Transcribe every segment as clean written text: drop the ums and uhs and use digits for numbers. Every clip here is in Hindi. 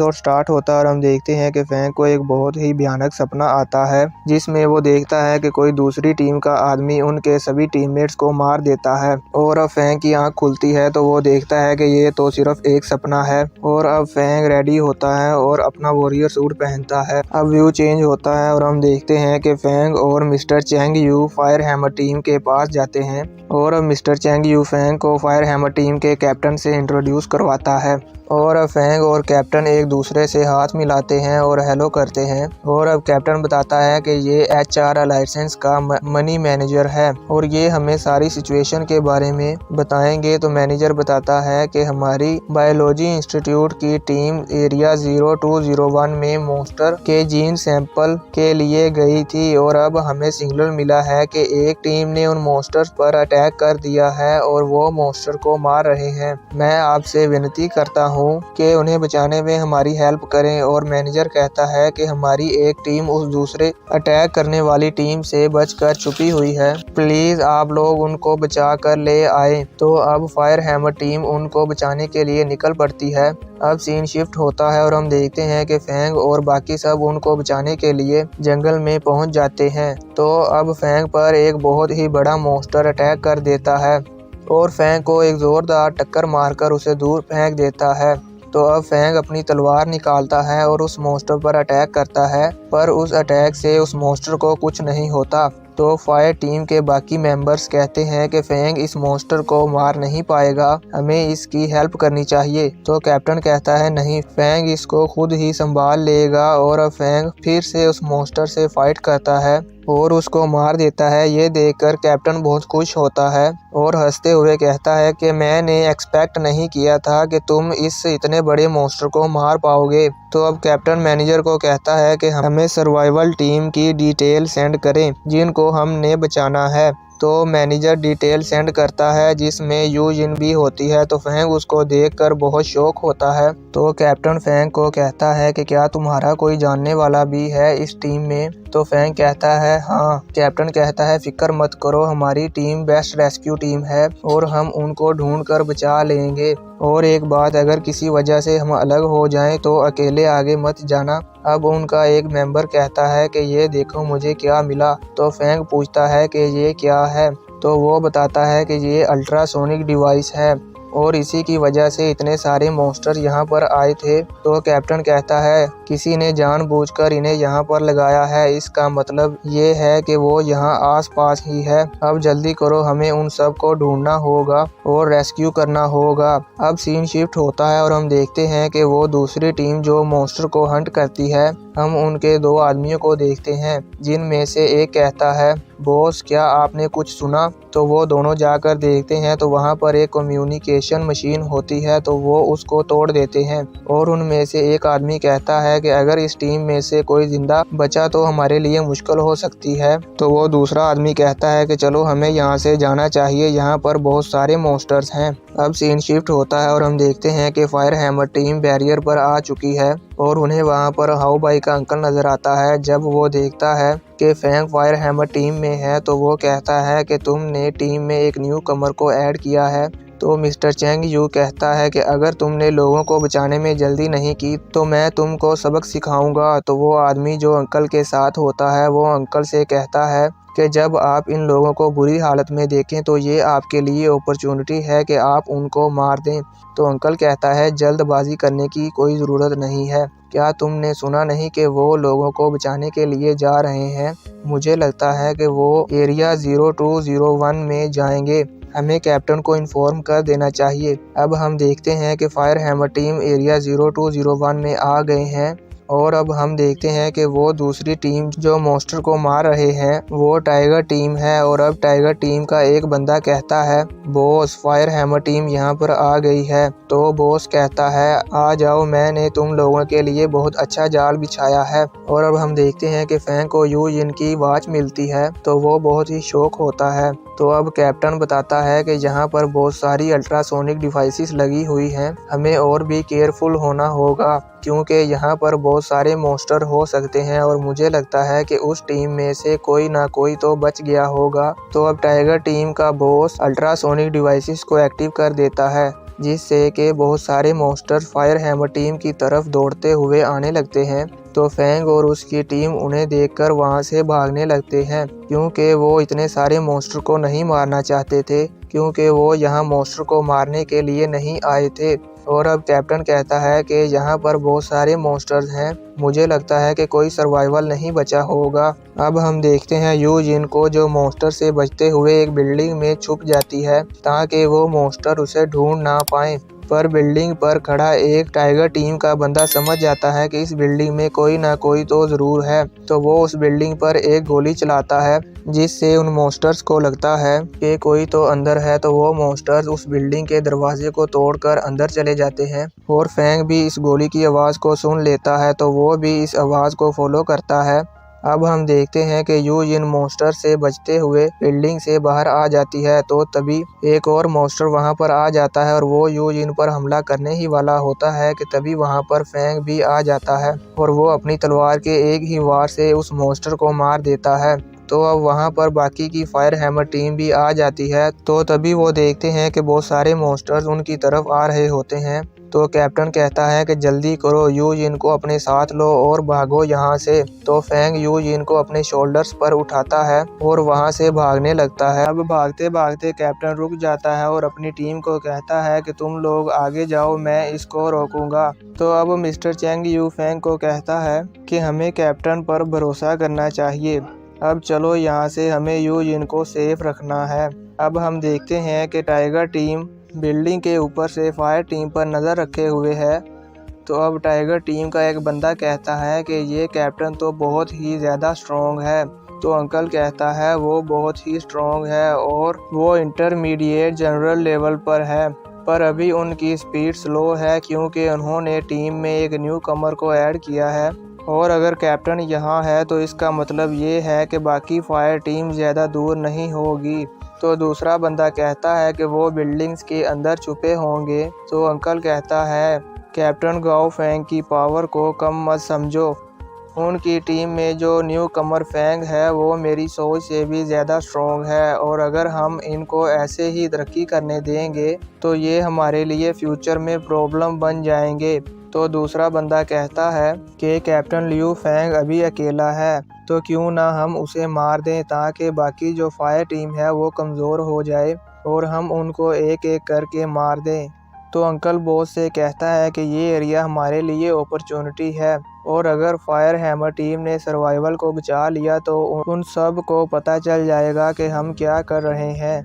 और स्टार्ट होता है और हम देखते हैं कि फैंग को एक बहुत ही भयानक सपना आता है जिसमें वो देखता है कि कोई दूसरी टीम का आदमी उनके सभी टीममेट्स को मार देता है। और अब फैंग की आंख खुलती है तो वो देखता है कि ये तो सिर्फ एक सपना है। और अब फैंग रेडी होता है और अपना वॉरियर सूट पहनता है। अब व्यू चेंज होता है और हम देखते हैं कि फैंग और mister Chang Yu fire hammer team के पास जाते हैं। और अब मिस्टर चैंग यू फैंग को फायर हैमर टीम के कैप्टन से इंट्रोड्यूस करवाता है। और अब फैंग और कैप्टन एक दूसरे से हाथ मिलाते हैं और हेलो करते हैं। और अब कैप्टन बताता है कि ये HR लाइसेंस का मनी मैनेजर है और ये हमें सारी सिचुएशन के बारे में बताएंगे। तो मैनेजर बताता है कि हमारी बायोलॉजी इंस्टीट्यूट की टीम एरिया 0201 में मॉन्स्टर के जीन सैंपल के लिए गई थी और अब हमें सिग्नल मिला है कि एक टीम ने उन मॉन्स्टर्स पर अटैक कर दिया है और वो मॉन्स्टर को मार रहे हैं। मैं आपसे विनती करता हूँ कि उन्हें बचाने में हमारी हेल्प करें। और मैनेजर कहता है कि हमारी एक टीम उस दूसरे अटैक करने वाली टीम से बचकर छुपी हुई है, प्लीज आप लोग उनको बचा कर ले आए। तो अब फायर हैमर टीम उनको बचाने के लिए निकल पड़ती है। अब सीन शिफ्ट होता है और हम देखते हैं कि फैंग और बाकी सब उनको बचाने के लिए जंगल में पहुंच जाते हैं। तो अब फैंग पर एक बहुत ही बड़ा मॉन्स्टर अटैक कर देता है और फैंग को एक जोरदार टक्कर मारकर उसे दूर फेंक देता है। तो अब फैंग अपनी तलवार निकालता है और उस मॉन्स्टर पर अटैक करता है, पर उस अटैक से उस मॉन्स्टर को कुछ नहीं होता। तो फायर टीम के बाकी मेंबर्स कहते हैं कि फैंग इस मॉन्स्टर को मार नहीं पाएगा, हमें इसकी हेल्प करनी चाहिए। तो कैप्टन कहता है नहीं, फैंग इसको खुद ही संभाल लेगा। और अब फैंग फिर से उस मॉन्स्टर से फाइट करता है और उसको मार देता है। ये देखकर कैप्टन बहुत खुश होता है और हंसते हुए कहता है कि मैंने एक्सपेक्ट नहीं किया था कि तुम इस इतने बड़े मॉन्स्टर को मार पाओगे। तो अब कैप्टन मैनेजर को कहता है कि हमें सर्वाइवल टीम की डिटेल सेंड करें जिनको हमने बचाना है। तो मैनेजर डिटेल सेंड करता है जिसमें यूजिन भी होती है। तो फैंग उसको देखकर बहुत शौक होता है। तो कैप्टन फैंग को कहता है कि क्या तुम्हारा कोई जानने वाला भी है इस टीम में। तो फैंग कहता है हाँ। कैप्टन कहता है फिक्र मत करो, हमारी टीम बेस्ट रेस्क्यू टीम है और हम उनको ढूंढ कर बचा लेंगे। और एक बात, अगर किसी वजह से हम अलग हो जाएं तो अकेले आगे मत जाना। अब उनका एक मेंबर कहता है कि ये देखो मुझे क्या मिला। तो फैंग पूछता है कि ये क्या है। तो वो बताता है कि ये अल्ट्रासोनिक डिवाइस है और इसी की वजह से इतने सारे मॉन्स्टर यहाँ पर आए थे। तो कैप्टन कहता है किसी ने जानबूझकर इन्हें यहाँ पर लगाया है, इसका मतलब ये है कि वो यहाँ आसपास ही है। अब जल्दी करो, हमें उन सब को ढूंढना होगा और रेस्क्यू करना होगा। अब सीन शिफ्ट होता है और हम देखते हैं कि वो दूसरी टीम जो मॉन्स्टर को हंट करती है, हम उनके दो आदमियों को देखते हैं जिनमें से एक कहता है बॉस क्या आपने कुछ सुना। तो वो दोनों जाकर देखते हैं तो वहाँ पर एक कम्युनिकेशन मशीन होती है। तो वो उसको तोड़ देते हैं और उनमें से एक आदमी कहता है कि अगर इस टीम में से कोई जिंदा बचा तो हमारे लिए मुश्किल हो सकती है। तो वो दूसरा आदमी कहता है कि चलो हमें यहाँ से जाना चाहिए, यहाँ पर बहुत सारे मॉन्स्टर्स हैं। अब सीन शिफ्ट होता है और हम देखते हैं कि फायर हैमर टीम बैरियर पर आ चुकी है और उन्हें वहाँ पर हाउ बाई का अंकल नजर आता है। जब वो देखता है कि फैंग फायर हैमर टीम में है तो वो कहता है कि तुमने टीम में एक न्यू कमर को ऐड किया है। तो मिस्टर चैंग यू कहता है कि अगर तुमने लोगों को बचाने में जल्दी नहीं की तो मैं तुमको सबक सिखाऊंगा। तो वो आदमी जो अंकल के साथ होता है वो अंकल से कहता है कि जब आप इन लोगों को बुरी हालत में देखें तो ये आपके लिए अपॉर्चुनिटी है कि आप उनको मार दें। तो अंकल कहता है जल्दबाजी करने की कोई ज़रूरत नहीं है, क्या तुमने सुना नहीं कि वो लोगों को बचाने के लिए जा रहे हैं। मुझे लगता है कि वो एरिया 0201 में जाएंगे, हमें कैप्टन को इन्फॉर्म कर देना चाहिए। अब हम देखते हैं कि फायर हैमर टीम एरिया 0201 में आ गए हैं और अब हम देखते हैं कि वो दूसरी टीम जो मॉन्स्टर को मार रहे हैं वो टाइगर टीम है। और अब टाइगर टीम का एक बंदा कहता है बॉस फायर हैमर टीम यहाँ पर आ गई है। तो बॉस कहता है आ जाओ, मैंने तुम लोगों के लिए बहुत अच्छा जाल बिछाया है। और अब हम देखते हैं कि फैंग को यूजिन की वॉच मिलती है तो वो बहुत ही शौक होता है। तो अब कैप्टन बताता है कि यहाँ पर बहुत सारी अल्ट्रासोनिक डिवाइसेस लगी हुई हैं, हमें और भी केयरफुल होना होगा क्योंकि यहाँ पर बहुत सारे मॉन्स्टर हो सकते हैं और मुझे लगता है कि उस टीम में से कोई ना कोई तो बच गया होगा। तो अब टाइगर टीम का बॉस अल्ट्रासोनिक डिवाइसेस को एक्टिव कर देता है जिससे कि बहुत सारे मॉन्स्टर फायर हैमर टीम की तरफ दौड़ते हुए आने लगते हैं। तो फैंग और उसकी टीम उन्हें देखकर वहां से भागने लगते हैं, क्योंकि वो इतने सारे मॉन्स्टर को नहीं मारना चाहते थे, क्योंकि वो यहाँ मॉन्स्टर को मारने के लिए नहीं आए थे। और अब कैप्टन कहता है कि यहाँ पर बहुत सारे मॉन्स्टर्स हैं, मुझे लगता है कि कोई सर्वाइवल नहीं बचा होगा। अब हम देखते हैं यू जिन को, जो मॉन्स्टर से बचते हुए एक बिल्डिंग में छुप जाती है ताकि वो मॉन्स्टर उसे ढूंढ ना पाए। पर बिल्डिंग पर खड़ा एक टाइगर टीम का बंदा समझ जाता है कि इस बिल्डिंग में कोई ना कोई तो जरूर है, तो वो उस बिल्डिंग पर एक गोली चलाता है, जिससे उन मॉन्स्टर्स को लगता है कि कोई तो अंदर है। तो वो मॉन्स्टर्स उस बिल्डिंग के दरवाजे को तोड़कर अंदर चले जाते हैं। और फैंग भी इस गोली की आवाज़ को सुन लेता है, तो वो भी इस आवाज़ को फॉलो करता है। अब हम देखते हैं कि यू जिन मॉन्स्टर से बचते हुए बिल्डिंग से बाहर आ जाती है, तो तभी एक और मॉन्स्टर वहां पर आ जाता है और वो यू जिन पर हमला करने ही वाला होता है कि तभी वहां पर फैंग भी आ जाता है और वो अपनी तलवार के एक ही वार से उस मॉन्स्टर को मार देता है। तो अब वहां पर बाकी की फायर हैमर टीम भी आ जाती है, तो तभी वो देखते हैं कि बहुत सारे मॉन्स्टर्स उनकी तरफ आ रहे होते हैं। तो कैप्टन कहता है कि जल्दी करो, यू जिन को अपने साथ लो और भागो यहाँ से। तो फैंग यू जिन को अपने शोल्डर्स पर उठाता है और वहाँ से भागने लगता है। अब भागते भागते कैप्टन रुक जाता है और अपनी टीम को कहता है कि तुम लोग आगे जाओ, मैं इसको रोकूंगा। तो अब मिस्टर चैंग यू फैंग को कहता है कि हमें कैप्टन पर भरोसा करना चाहिए। अब चलो यहाँ से, हमें यू जिन को सेफ रखना है। अब हम देखते हैं कि टाइगर टीम बिल्डिंग के ऊपर से फायर टीम पर नज़र रखे हुए है। तो अब टाइगर टीम का एक बंदा कहता है कि ये कैप्टन तो बहुत ही ज़्यादा स्ट्रॉन्ग है। तो अंकल कहता है वो बहुत ही स्ट्रॉन्ग है और वो इंटरमीडिएट जनरल लेवल पर है, पर अभी उनकी स्पीड स्लो है क्योंकि उन्होंने टीम में एक न्यू कमर को ऐड किया है। और अगर कैप्टन यहाँ है तो इसका मतलब ये है कि बाकी फायर टीम ज़्यादा दूर नहीं होगी। तो दूसरा बंदा कहता है कि वो बिल्डिंग्स के अंदर छुपे होंगे। तो अंकल कहता है कैप्टन गाओ फैंग की पावर को कम मत समझो, उनकी टीम में जो न्यू कमर फैंग है वो मेरी सोच से भी ज़्यादा स्ट्रॉन्ग है, और अगर हम इनको ऐसे ही तरक्की करने देंगे तो ये हमारे लिए फ्यूचर में प्रॉब्लम बन जाएंगे। तो दूसरा बंदा कहता है कि कैप्टन लियू फैंग अभी अकेला है, तो क्यों ना हम उसे मार दें ताकि बाकी जो फायर टीम है वो कमज़ोर हो जाए और हम उनको एक एक करके मार दें। तो अंकल बॉस से कहता है कि ये एरिया हमारे लिए अपॉर्चुनिटी है, और अगर फायर हैमर टीम ने सर्वाइवल को बचा लिया तो उन सब को पता चल जाएगा कि हम क्या कर रहे हैं।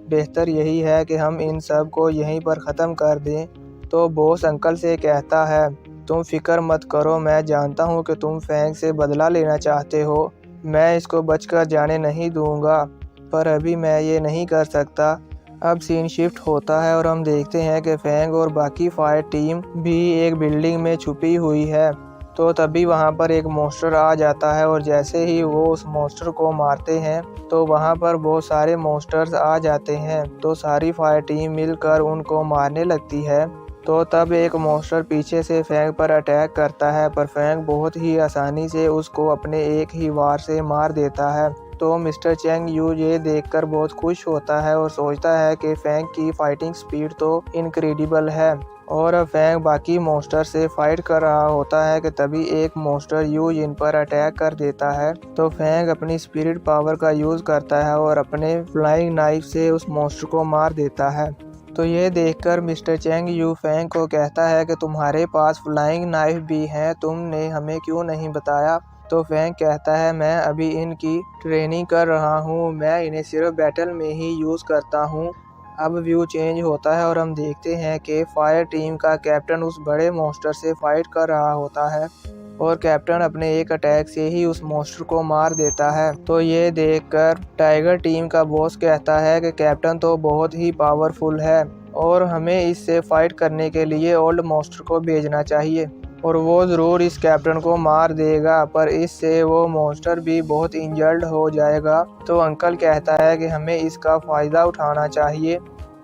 बेहतर यही है कि हम इन सब को यहीं पर ख़त्म कर दें। तो बॉस अंकल से कहता है तुम फिक्र मत करो, मैं जानता हूँ कि तुम फैंग से बदला लेना चाहते हो, मैं इसको बचकर जाने नहीं दूंगा, पर अभी मैं ये नहीं कर सकता। अब सीन शिफ्ट होता है और हम देखते हैं कि फैंग और बाकी फायर टीम भी एक बिल्डिंग में छुपी हुई है। तो तभी वहाँ पर एक मॉन्स्टर आ जाता है और जैसे ही वो उस मॉन्स्टर को मारते हैं तो वहाँ पर बहुत सारे मॉन्स्टर्स आ जाते हैं। तो सारी फायर टीम मिलकर उनको मारने लगती है। तो तब एक मॉन्स्टर पीछे से फैंग पर अटैक करता है, पर फैंग बहुत ही आसानी से उसको अपने एक ही वार से मार देता है। तो मिस्टर चैंग यू ये देखकर बहुत खुश होता है और सोचता है कि फैंग की फाइटिंग स्पीड तो इनक्रेडिबल है। और फैंग बाकी मॉन्स्टर से फाइट कर रहा होता है कि तभी एक मॉन्स्टर यू जिन पर अटैक कर देता है। तो फैंग अपनी स्पिरिट पावर का यूज़ करता है और अपने फ्लाइंग नाइफ से उस मॉन्स्टर को मार देता है। तो ये देखकर मिस्टर चैंग यू फैंग को कहता है कि तुम्हारे पास फ्लाइंग नाइफ भी है, तुमने हमें क्यों नहीं बताया। तो फैंग कहता है मैं अभी इनकी ट्रेनिंग कर रहा हूँ, मैं इन्हें सिर्फ बैटल में ही यूज़ करता हूँ। अब व्यू चेंज होता है और हम देखते हैं कि फायर टीम का कैप्टन उस बड़े मॉन्स्टर से फाइट कर रहा होता है और कैप्टन अपने एक अटैक से ही उस मॉन्स्टर को मार देता है। तो ये देखकर टाइगर टीम का बॉस कहता है कि कैप्टन तो बहुत ही पावरफुल है और हमें इससे फाइट करने के लिए ओल्ड मॉन्स्टर को भेजना चाहिए और वो ज़रूर इस कैप्टन को मार देगा, पर इससे वो मॉन्स्टर भी बहुत इंजर्ड हो जाएगा। तो अंकल कहता है कि हमें इसका फ़ायदा उठाना चाहिए।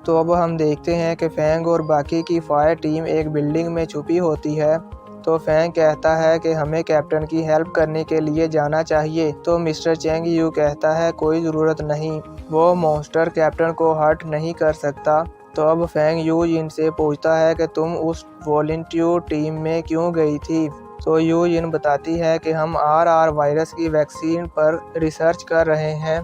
तो अब हम देखते हैं कि फैंग और बाकी की फायर टीम एक बिल्डिंग में छुपी होती है। तो फैंग कहता है कि हमें कैप्टन की हेल्प करने के लिए जाना चाहिए। तो मिस्टर चैंग यू कहता है कोई ज़रूरत नहीं, वो मॉन्स्टर कैप्टन को हर्ट नहीं कर सकता। तो अब फैंग यू जिन से पूछता है कि तुम उस वॉलंटियर टीम में क्यों गई थी। तो यू जिन बताती है कि हम RR वायरस की वैक्सीन पर रिसर्च कर रहे हैं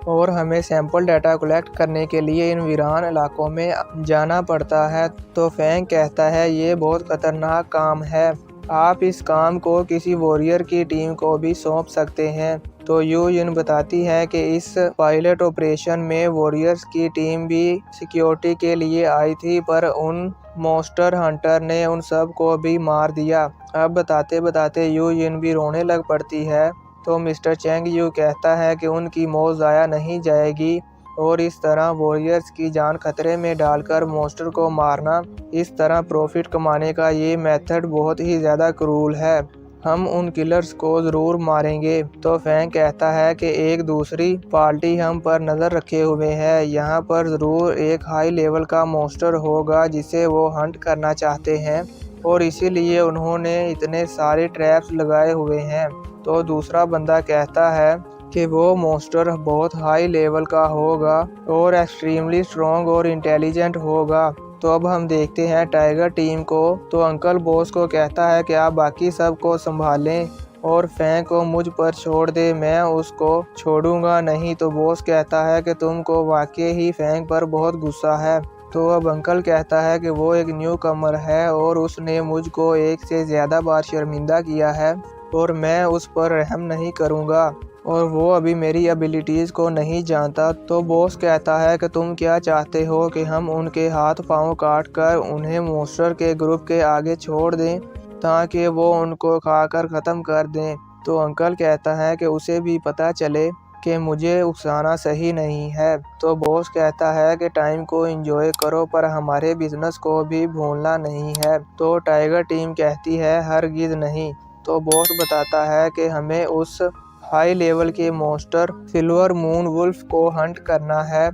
और हमें सैंपल डाटा कलेक्ट करने के लिए इन वीरान इलाकों में जाना पड़ता है। तो फैंग कहता है ये बहुत खतरनाक काम है, आप इस काम को किसी वॉरियर की टीम को भी सौंप सकते हैं। तो यू जिन बताती है कि इस पायलट ऑपरेशन में वॉरियर्स की टीम भी सिक्योरिटी के लिए आई थी, पर उन मॉन्स्टर हंटर ने उन सब को भी मार दिया। अब बताते बताते यू जिन भी रोने लग पड़ती है। तो मिस्टर चैंग यू कहता है कि उनकी मौत ज़ाया नहीं जाएगी और इस तरह वॉरियर्स की जान खतरे में डालकर मॉन्स्टर को मारना, इस तरह प्रॉफिट कमाने का ये मेथड बहुत ही ज़्यादा क्रूर है, हम उन किलर्स को ज़रूर मारेंगे। तो फैंग कहता है कि एक दूसरी पार्टी हम पर नज़र रखे हुए है, यहाँ पर ज़रूर एक हाई लेवल का मॉन्स्टर होगा जिसे वो हंट करना चाहते हैं और इसीलिए उन्होंने इतने सारे ट्रैप्स लगाए हुए हैं। तो दूसरा बंदा कहता है कि वो मॉन्स्टर बहुत हाई लेवल का होगा और एक्सट्रीमली स्ट्रॉन्ग और इंटेलिजेंट होगा। तो अब हम देखते हैं टाइगर टीम को। तो अंकल बॉस को कहता है कि आप बाकी सब को संभालें और फैंग को मुझ पर छोड़ दे, मैं उसको छोड़ूंगा नहीं। तो बॉस कहता है कि तुमको वाकई ही फैंग पर बहुत गुस्सा है। तो अब अंकल कहता है कि वो एक न्यू कमर है और उसने मुझको एक से ज़्यादा बार शर्मिंदा किया है और मैं उस पर रहम नहीं करूँगा और वो अभी मेरी एबिलिटीज़ को नहीं जानता। तो बॉस कहता है कि तुम क्या चाहते हो कि हम उनके हाथ पांव काट कर उन्हें मॉन्स्टर के ग्रुप के आगे छोड़ दें ताकि वो उनको खाकर ख़त्म कर दें। तो अंकल कहता है कि उसे भी पता चले कि मुझे उकसाना सही नहीं है। तो बॉस कहता है कि टाइम को एंजॉय करो पर हमारे बिजनेस को भी भूलना नहीं है। तो टाइगर टीम कहती है हरगिज़ नहीं। तो बॉस बताता है कि हमें उस हाई लेवल के मॉन्स्टर सिल्वर मून वुल्फ को हंट करना है,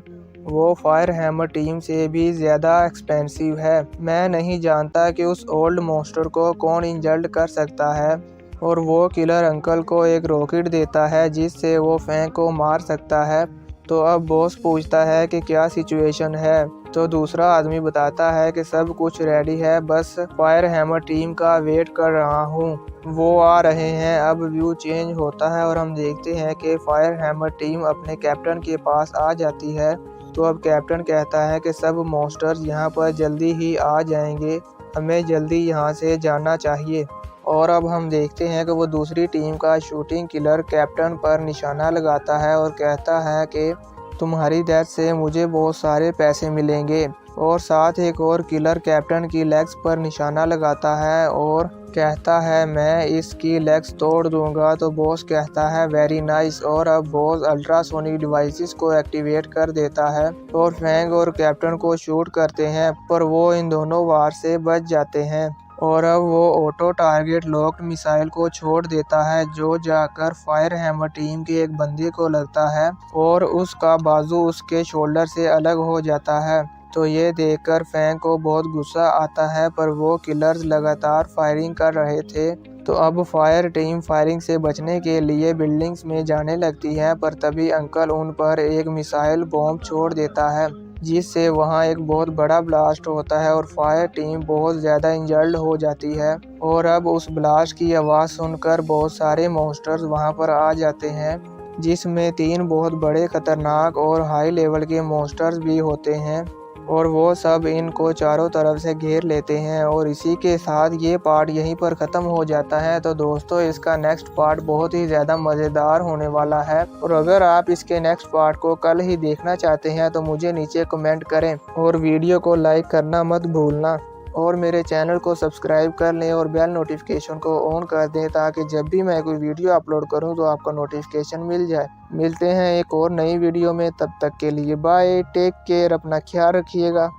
वो फायर हैमर टीम से भी ज़्यादा एक्सपेंसिव है। मैं नहीं जानता कि उस ओल्ड मॉन्स्टर को कौन इंजल्ड कर सकता है और वो किलर अंकल को एक रॉकेट देता है जिससे वो फैंग को मार सकता है। तो अब बॉस पूछता है कि क्या सिचुएशन है। तो दूसरा आदमी बताता है कि सब कुछ रेडी है, बस फायर हैमर टीम का वेट कर रहा हूँ, वो आ रहे हैं। अब व्यू चेंज होता है और हम देखते हैं कि फायर हैमर टीम अपने कैप्टन के पास आ जाती है। तो अब कैप्टन कहता है कि सब मॉन्स्टर्स यहाँ पर जल्दी ही आ जाएंगे, हमें जल्दी यहाँ से जाना चाहिए। और अब हम देखते हैं कि वो दूसरी टीम का शूटिंग किलर कैप्टन पर निशाना लगाता है और कहता है कि तुम्हारी डेथ से मुझे बहुत सारे पैसे मिलेंगे। और साथ एक और किलर कैप्टन की लेग्स पर निशाना लगाता है और कहता है मैं इसकी लेग्स तोड़ दूंगा। तो बॉस कहता है वेरी नाइस और अब बॉस अल्ट्रासोनिक डिवाइसेस को एक्टिवेट कर देता है और फैंग और कैप्टन को शूट करते हैं, पर वो इन दोनों वार से बच जाते हैं। और अब वो ऑटो टारगेट लॉक्ड मिसाइल को छोड़ देता है जो जाकर फायर हैमर टीम के एक बंदे को लगता है और उसका बाजू उसके शोल्डर से अलग हो जाता है। तो ये देखकर फैंग को बहुत गुस्सा आता है, पर वो किलर्स लगातार फायरिंग कर रहे थे। तो अब फायर टीम फायरिंग से बचने के लिए बिल्डिंग्स में जाने लगती है, पर तभी अंकल उन पर एक मिसाइल बॉम्ब छोड़ देता है जिससे वहां एक बहुत बड़ा ब्लास्ट होता है और फायर टीम बहुत ज़्यादा इंजर्ड हो जाती है। और अब उस ब्लास्ट की आवाज़ सुनकर बहुत सारे मॉन्स्टर्स वहां पर आ जाते हैं जिसमें 3 बहुत बड़े खतरनाक और हाई लेवल के मॉन्स्टर्स भी होते हैं और वो सब इनको चारों तरफ से घेर लेते हैं। और इसी के साथ ये पार्ट यहीं पर ख़त्म हो जाता है। तो दोस्तों इसका नेक्स्ट पार्ट बहुत ही ज़्यादा मज़ेदार होने वाला है और अगर आप इसके नेक्स्ट पार्ट को कल ही देखना चाहते हैं तो मुझे नीचे कमेंट करें और वीडियो को लाइक करना मत भूलना और मेरे चैनल को सब्सक्राइब कर लें और बेल नोटिफिकेशन को ऑन कर दें ताकि जब भी मैं कोई वीडियो अपलोड करूं तो आपको नोटिफिकेशन मिल जाए। मिलते हैं एक और नई वीडियो में, तब तक के लिए बाय, टेक केयर, अपना ख्याल रखिएगा।